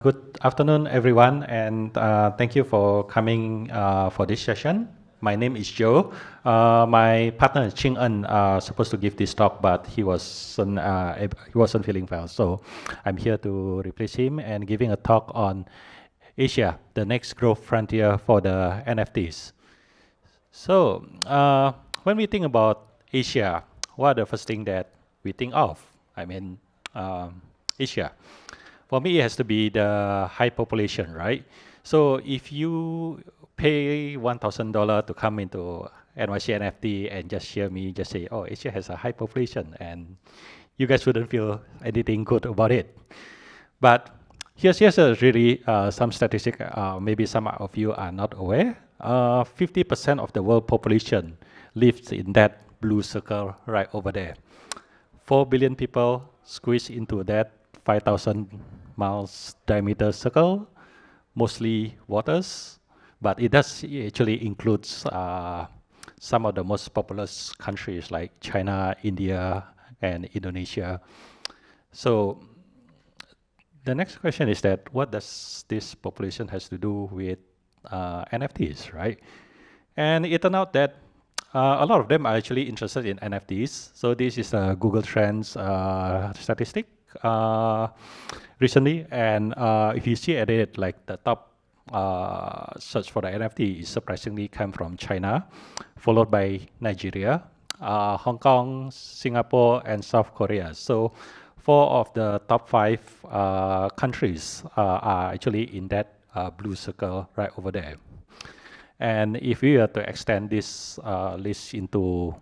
Good afternoon, everyone, and thank you for coming for this session. My name is Joe. My partner is Qin En, supposed to give this talk, but he wasn't feeling well, so I'm here to replace him and giving a talk on Asia, the next growth frontier for the NFTs. So when we think about Asia, what are the first thing that we think of? Asia. For me, it has to be the high population, right? So if you pay $1,000 to come into NYC NFT and just hear me just say, oh, Asia has a high population, and you guys wouldn't feel anything good about it. But here's a really some statistic, maybe some of you are not aware. 50% of the world population lives in that blue circle right over there. 4 billion people squeezed into that 5,000 miles diameter circle, mostly waters, but it does actually includes some of the most populous countries like China, India, and Indonesia. So the next question is that what does this population has to do with NFTs, right? And it turned out that a lot of them are actually interested in NFTs. So this is a Google Trends statistic recently, and if you see at it, like the top search for the NFT is surprisingly come from China, followed by Nigeria, Hong Kong, Singapore, and South Korea. So 4 of the top 5 countries are actually in that blue circle right over there. And if we were to extend this list into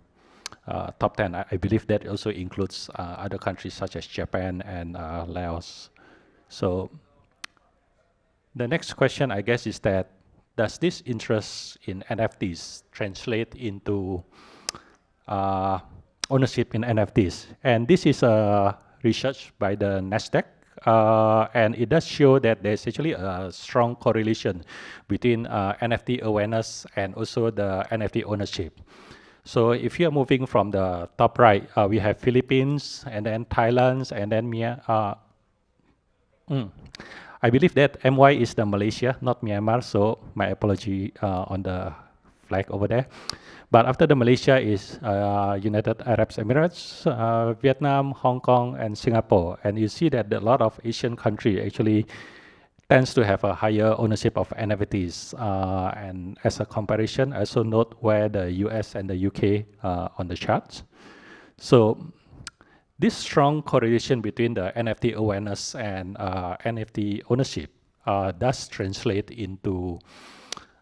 top 10, I believe that also includes other countries such as Japan and Laos. So the next question, I guess, is that does this interest in NFTs translate into ownership in NFTs? And this is a research by the NASDAQ. And it does show that there's actually a strong correlation between NFT awareness and also the NFT ownership. So if you're moving from the top right, we have Philippines, and then Thailand, and then I believe that MY is the Malaysia, not Myanmar, so my apology on the flag over there. But after the Malaysia is United Arab Emirates, Vietnam, Hong Kong, and Singapore. And you see that a lot of Asian countries actually tends to have a higher ownership of NFTs. And as a comparison, I also note where the US and the UK on the charts. So this strong correlation between the NFT awareness and NFT ownership does translate into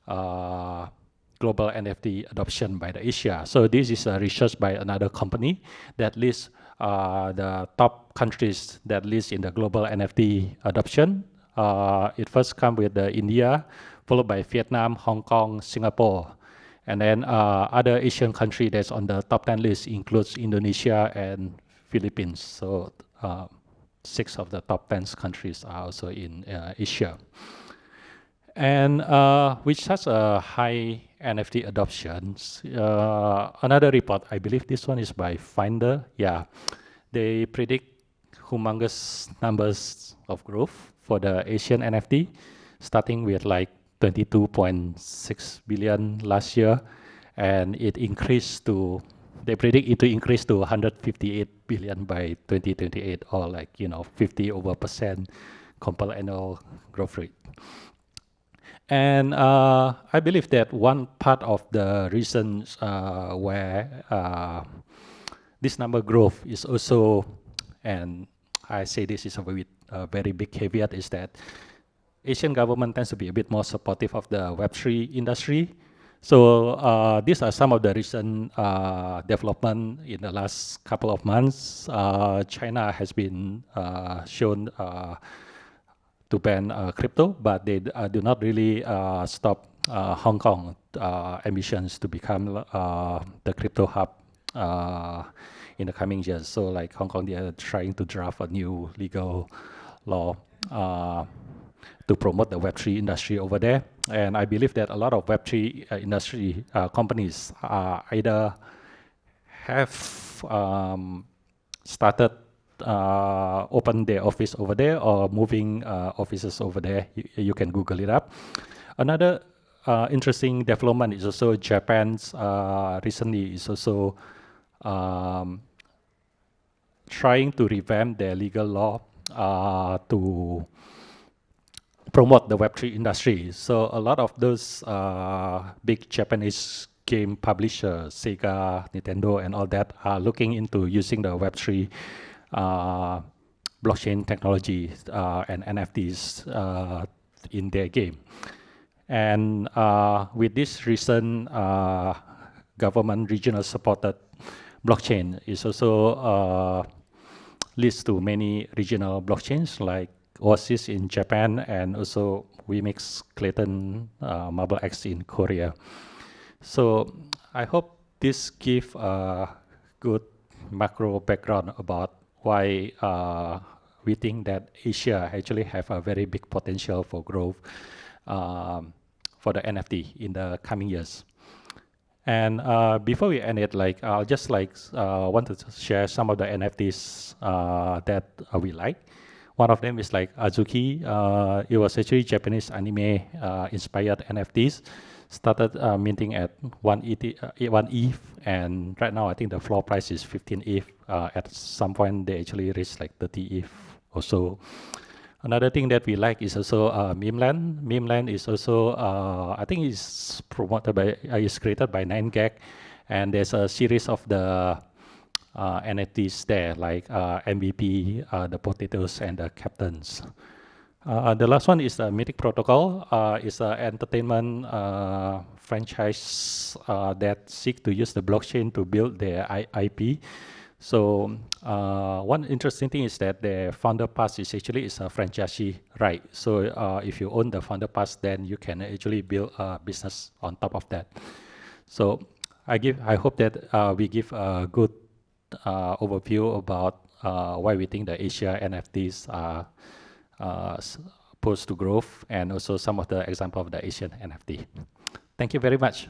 global NFT adoption by the Asia. So this is a research by another company that lists the top countries that list in the global NFT adoption. It first comes with India, followed by Vietnam, Hong Kong, Singapore. And then other Asian country that's on the top 10 list includes Indonesia and Philippines. So 6 of the top 10 countries are also in Asia. And with such a high NFT adoptions, another report, I believe this one is by Finder, they predict humongous numbers of growth for the Asian NFT, starting with like 22.6 billion last year, and it increased to, they predict it to increase to 158 billion by 2028, or 50% compound annual growth rate. And I believe that one part of the reasons where this number growth is also, and I say this is a very big caveat, is that Asian government tends to be a bit more supportive of the Web3 industry. So these are some of the recent development in the last couple of months. China has been shown to ban crypto, but they do not really stop Hong Kong ambitions to become the crypto hub in the coming years. So like Hong Kong, they are trying to draft a new legal law to promote the Web3 industry over there. And I believe that a lot of Web3 industry companies either have started open their office over there or moving offices over there. You can Google it up. Another interesting development is also Japan's recently is also trying to revamp their legal law to promote the Web3 industry. So a lot of those big Japanese game publishers, Sega, Nintendo, and all that are looking into using the Web3 blockchain technology and NFTs in their game. And with this recent government regional supported blockchain is also leads to many regional blockchains like Oasis in Japan and also Wemix Clayton Marble X in Korea. So I hope this gives a good macro background about why we think that Asia actually have a very big potential for growth for the NFT in the coming years. And before we end it, like I'll just want to share some of the NFTs that we like. One of them is like Azuki. It was actually Japanese anime inspired NFTs. Started minting at 1 ETH, and right now I think the floor price is 15 ETH. At some point they actually reached like 30 ETH or so. Another thing that we like is also Memeland. Memeland is also I think it's promoted by is created by 9gag, and there's a series of the NFTs there like MVP, the potatoes, and the captains. The last one is the Mythic Protocol. It's an entertainment franchise that seek to use the blockchain to build their IP. So one interesting thing is that the founder pass is actually a franchisee right. So if you own the founder pass, then you can actually build a business on top of that. So I hope that we give a good overview about why we think the Asia NFTs are poised to growth, and also some of the example of the Asian NFT. Thank you very much.